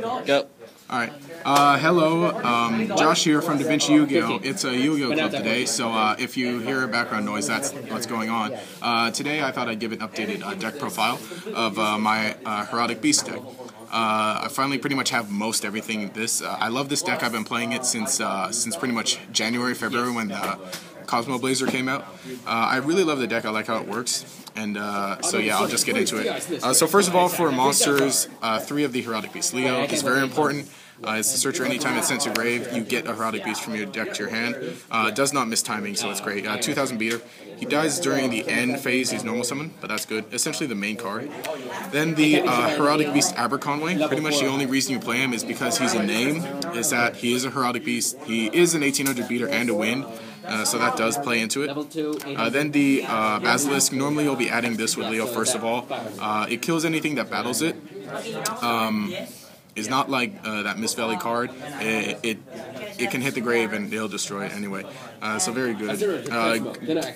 Go. Alright. Hello. Josh here from Da Vinci Yu-Gi-Oh! It's a Yu-Gi-Oh! Club today, so if you hear background noise, that's what's going on. Today I thought I'd give an updated deck profile of my Heraldic Beast deck. I finally pretty much have most everything in this. I love this deck. I've been playing it since pretty much January, February when Cosmo Blazer came out. I really love the deck. I like how it works. And so yeah, I'll just get into it. So first of all, for monsters, 3 of the Heraldic Beast Leo is very important. It's the searcher. Anytime it's sent to grave, you get a Heraldic Beast from your deck to your hand. It does not miss timing, so it's great. 2000 beater. He dies during the end phase. He's normal summon, but that's good. Essentially the main card. Then the Heraldic Beast Aberconway. Pretty much the only reason you play him is because he's a name. Is that he is a Heraldic Beast. He is an 1800 beater and a win. So that does play into it. Then the Basilisk. Normally you'll be adding this with Leo first of all. It kills anything that battles it. It's not like that Miss Valley card. It can hit the grave and it'll destroy it anyway. So very good.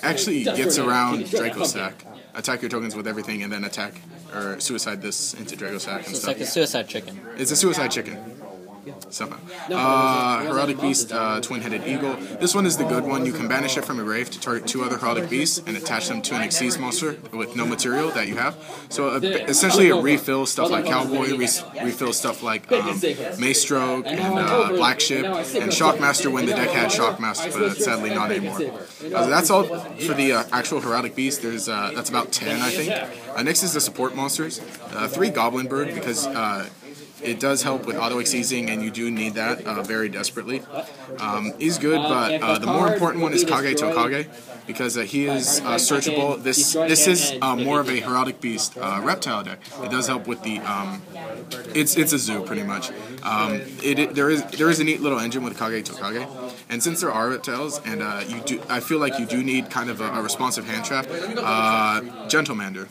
Actually gets around Draco Sack. Attack your tokens with everything and then attack or suicide this into Draco Sack and stuff. It's like a suicide chicken. It's a suicide chicken. Somehow. Heraldic Beast, Twin-Headed Eagle. This one is the good one. You can banish it from your grave to target 2 other Heraldic Beasts and attach them to an Xyz monster with no material that you have. So essentially it refills stuff like Cowboy, refills stuff like Maestroke and Blackship and Shockmaster when the deck had Shockmaster, but sadly not anymore. That's all for the actual Heraldic Beast. There's that's about 10, I think. Next is the support monsters. 3 Golbindberg because it does help with auto-exceeding, and you do need that very desperately. He's good, but the more important one is Kagetokage, because he is searchable. This is more of a Heraldic Beast reptile deck. It does help with the it's a zoo pretty much. There is a neat little engine with Kagetokage, and since there are reptiles, and I feel like you do need kind of a responsive hand trap. Gentlemander.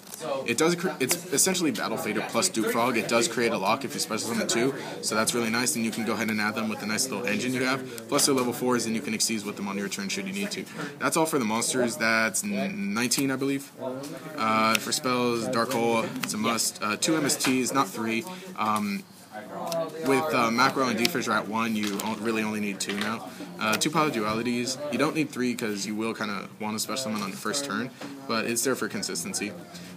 It's essentially Battle Fader plus Duke Frog. It does create a lock if you special summon 2, so that's really nice, and you can go ahead and add them with the nice little engine you have. Plus they're level 4s, and you can exceed with them on your turn should you need to. That's all for the monsters. That's 19, I believe. For spells, Dark Hole, it's a must. 2 MSTs, not 3. With Macro and Defish are at 1, you really only need 2 now. 2 Pile Dualities. You don't need 3 because you will kind of want to special summon on your first turn, but it's there for consistency.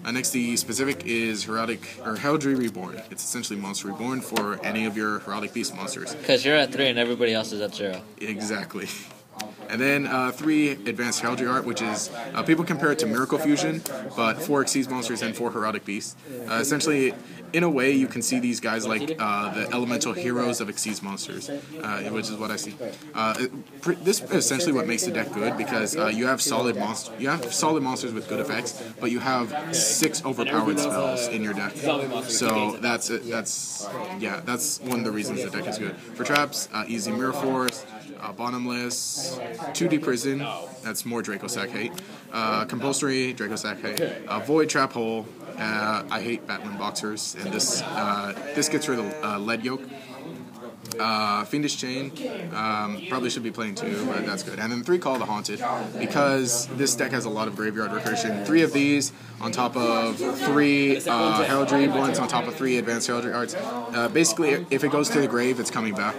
Next, the specific is Heraldry Reborn. It's essentially Monster Reborn for any of your Heraldic Beast monsters. Because you're at 3 and everybody else is at 0. Exactly. And then 3 Advanced Heraldry Art, which is, people compare it to Miracle Fusion, but 4 Xyz monsters and 4 Heraldic Beasts. Essentially, in a way, you can see these guys like the elemental heroes of Xyz monsters, which is what I see. This is essentially what makes the deck good, because you have solid monsters with good effects, but you have 6 overpowered spells in your deck. So that's one of the reasons the deck is good. For traps, easy Mirror Force. Bottomless, 2D Prison, that's more Draco Sack hate. Compulsory, Draco Sack hate. Void, Trap Hole, I hate Batman Boxers, and this gets rid of Lead Yoke. Fiendish Chain, probably should be playing 2, but that's good. And then 3 Call the Haunted, because this deck has a lot of graveyard recursion. 3 of these on top of 3 Heraldry Reborns on top of 3 Advanced Heraldry Arts. Basically, if it goes to the grave, it's coming back.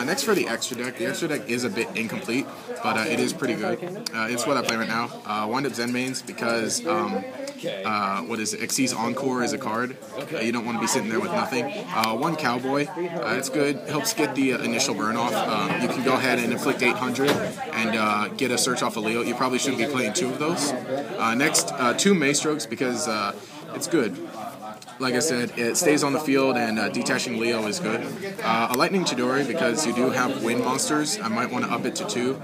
Next for the extra deck. The extra deck is a bit incomplete, but it is pretty good. It's what I play right now. Wind up Zenmains because what is it? Xyz Encore is a card. You don't want to be sitting there with nothing. 1 Cowboy. It's good. Helps get the initial burn off. You can go ahead and inflict 800 and get a search off of Leo. You probably should be playing 2 of those. Next, 2 Maestrokes because it's good. Like I said, it stays on the field, and detaching Leo is good. A Lightning Chidori because you do have wind monsters. I might want to up it to 2.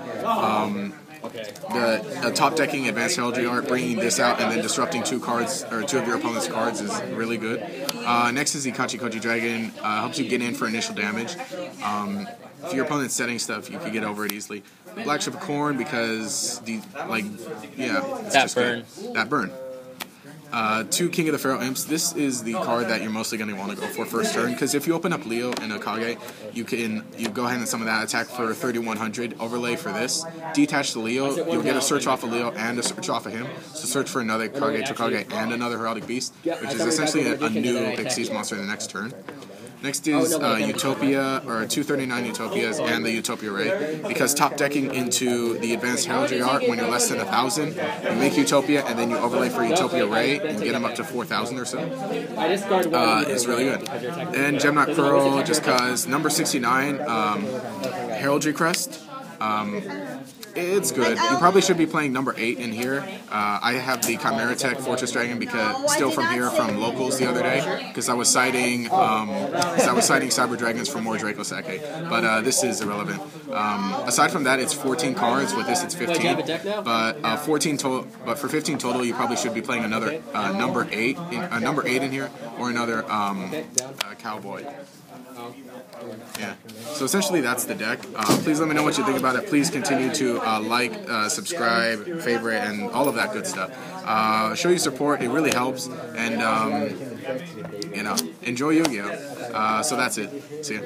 The top decking Advanced Heraldry Art, bringing this out and then disrupting 2 cards or 2 of your opponent's cards is really good. Next is the Kachi-Kochi Dragon. Helps you get in for initial damage. If your opponent's setting stuff, you can get over it easily. Blackship of Corn because that burn. 2 King of the Pharaoh Imps. This is the card that you're mostly going to want to go for first turn, because if you open up Leo and a Kage, you go ahead and summon that attack for 3100, overlay for this, detach the Leo, you'll get a search off of Leo and a search off of him, so search for another Kagetokage and another Heraldic Beast, which is essentially a new Xyz monster in the next turn. Next is Utopia, or 239 Utopias, and the Utopia Ray. Because top decking into the Advanced Heraldry Art, when you're less than 1,000, you make Utopia, and then you overlay for Utopia Ray, and get them up to 4,000 or so. Is really good. And Gemknot Pearl, just cause. Number 69, Heraldry Crest. It's good. You probably should be playing number 8 in here. I have the Chimeratech Fortress Dragon because still from here from locals the other day because I was citing Cyber Dragons for more Dracosake, but this is irrelevant. Aside from that, it's 14 cards. With this, it's 15. But 14 total. But for 15 total, you probably should be playing another number 8 in here or another Cowboy. Yeah. So essentially, that's the deck. Please let me know what you think about it. Please continue to like, subscribe, favorite, and all of that good stuff. Show your support. It really helps. And, enjoy Yu-Gi-Oh! So that's it. See ya.